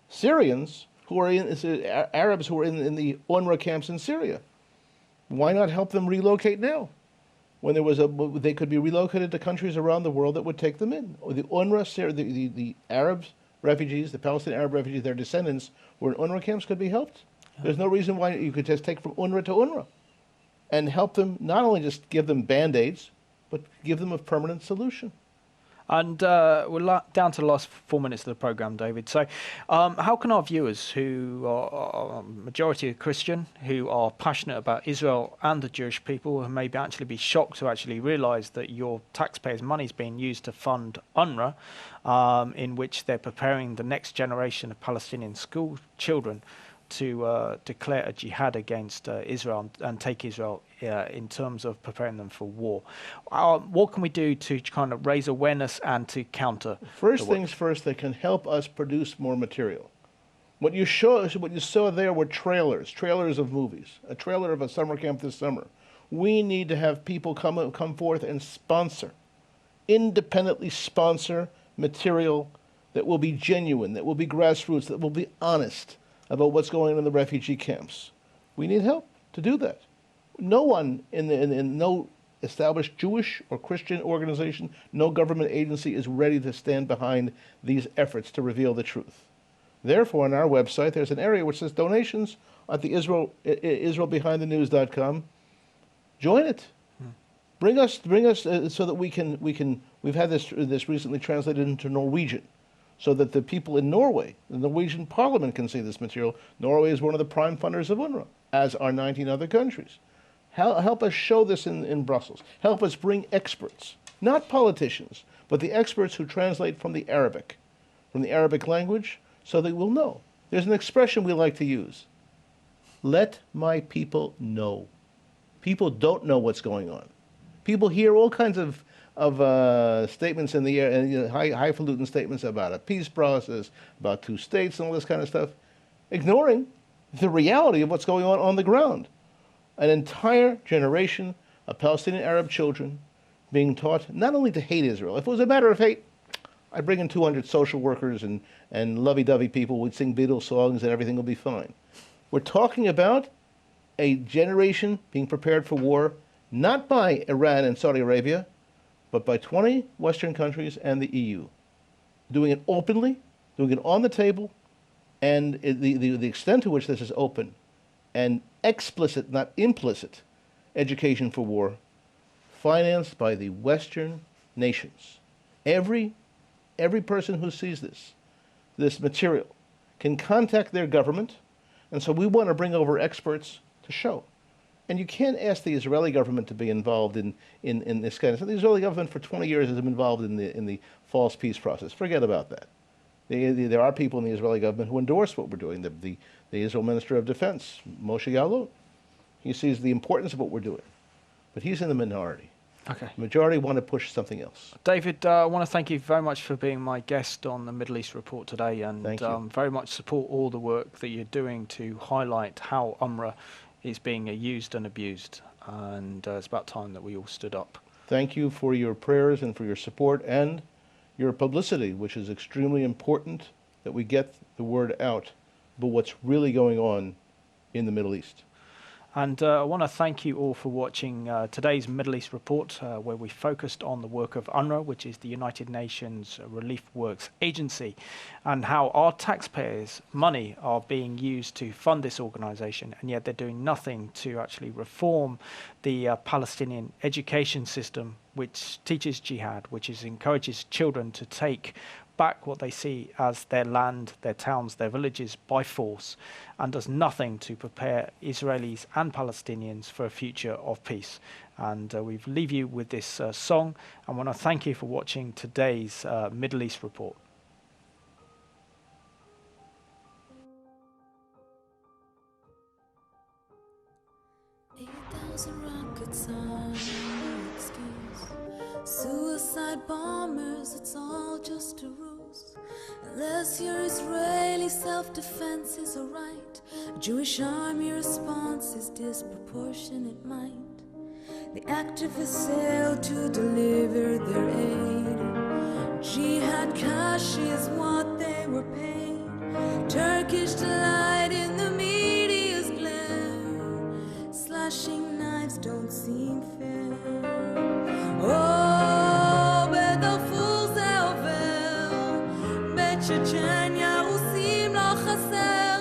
Syrians who are Arabs who are in the UNRWA camps in Syria. Why not help them relocate now? When they could be relocated to countries around the world that would take them in. Or the UNRWA, the Arab refugees, the Palestinian Arab refugees, their descendants who are in UNRWA camps could be helped. There's no reason why you could just take from UNRWA to UNRWA and help them, not only just give them Band-Aids, but give them a permanent solution. And we're down to the last 4 minutes of the program, David. So how can our viewers, who are majority Christian, who are passionate about Israel and the Jewish people, who may actually be shocked to actually realise that your taxpayers' money is being used to fund UNRWA, in which they're preparing the next generation of Palestinian school children to declare a jihad against Israel and take Israel in terms of preparing them for war. What can we do to kind of raise awareness and to counter? First things first, they can help us produce more material. What you saw there were trailers of movies, a trailer of a summer camp this summer. We need to have people come forth and independently sponsor material that will be genuine, that will be grassroots, that will be honest about what's going on in the refugee camps. We need help to do that. No one in no established Jewish or Christian organization, no government agency is ready to stand behind these efforts to reveal the truth. Therefore, on our website, there's an area which says donations at the IsraelBehindTheNews.com. Join it. Bring us so that we've had this recently translated into Norwegian, so that the people in Norway, the Norwegian parliament, can see this material. Norway is one of the prime funders of UNRWA, as are 19 other countries. Help us show this in Brussels. Help us bring experts, not politicians, but the experts who translate from the Arabic language, so they will know. There's an expression we like to use. Let my people know. People don't know what's going on. People hear all kinds of statements in the air, and highfalutin statements about a peace process, about two states, and all this kind of stuff, ignoring the reality of what's going on the ground. An entire generation of Palestinian Arab children being taught not only to hate Israel. If it was a matter of hate, I'd bring in 200 social workers and lovey-dovey people. We'd sing Beatles songs and everything would be fine. We're talking about a generation being prepared for war, not by Iran and Saudi Arabia, but by 20 Western countries and the EU. Doing it openly, doing it on the table, and the extent to which this is open and explicit, not implicit, education for war, financed by the Western nations. Every person who sees this material can contact their government, and so we want to bring over experts to show. And you can't ask the Israeli government to be involved in this kind of stuff. The Israeli government for 20 years has been involved in the false peace process. Forget about that. There are people in the Israeli government who endorse what we're doing. The Israel Minister of Defense, Moshe Ya'alon, he sees the importance of what we're doing. But he's in the minority. Okay. The majority want to push something else. David, I want to thank you very much for being my guest on the Middle East Report today, and very much support all the work that you're doing to highlight how UNRWA is being used and abused. And it's about time that we all stood up. Thank you for your prayers and for your support and your publicity, which is extremely important that we get the word out about what's really going on in the Middle East. And I want to thank you all for watching today's Middle East Report, where we focused on the work of UNRWA, which is the United Nations Relief Works Agency, and how our taxpayers' money are being used to fund this organization, and yet they're doing nothing to actually reform the Palestinian education system, which teaches jihad, which encourages children to take back what they see as their land, their towns, their villages by force, and does nothing to prepare Israelis and Palestinians for a future of peace. And we leave you with this song. I want to thank you for watching today's Middle East Report. 8,000 rockets are no excuse. Suicide bombers, it's all just a ruse. Unless your Israeli self-defense is a right, a Jewish army response is disproportionate might. The activists sailed to deliver their aid. Jihad cash is what they were paid. Turkish delight in the media's glare. Slashing knives don't seem fair. Oh, bet the fools Elvel, bet Chechnya עושים לו חסר.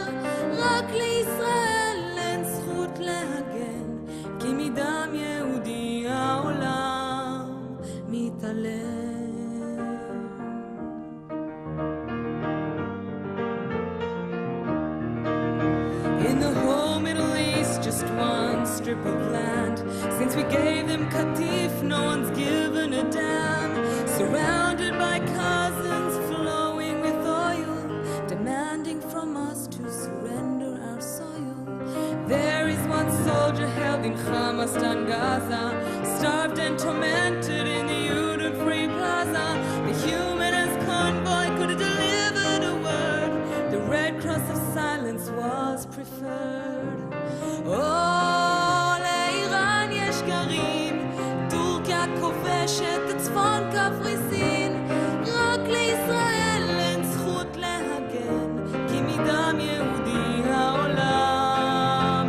רק לישראל אין זכות להגן, כי מדם יהודי העולם מתעלם. In the whole Middle East, just one strip of land. Since we gave them Qatif, no one's given a damn. Surrounded by cousins flowing with oil, demanding from us to surrender our soil. There is one soldier held in Hamastan, Gaza, starved and tormented in the Udon Free Plaza. The humanist convoy could have delivered a word. The Red Cross of silence was preferred. Oh, לאיראן יש גרעין, טורקיה כובשת את צפון קפריסין. רק לישראל אין זכות להגן, כי מדם יהודי העולם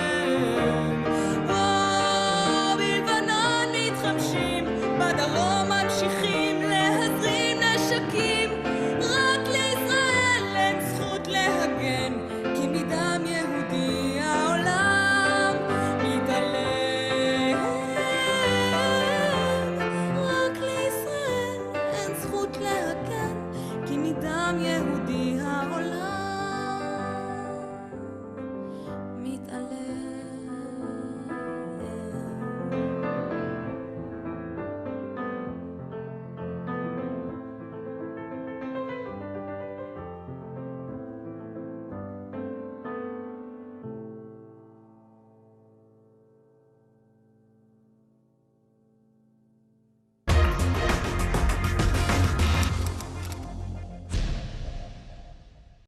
מתעלם. או, בלבנון מתחמשים, בדרום ממשיכים להזרים נשקים. רק לישראל אין זכות להגן, כי מדם יהודי העולם מתעלם. רק לישראל אין זכות להגן, כי מדם יהודי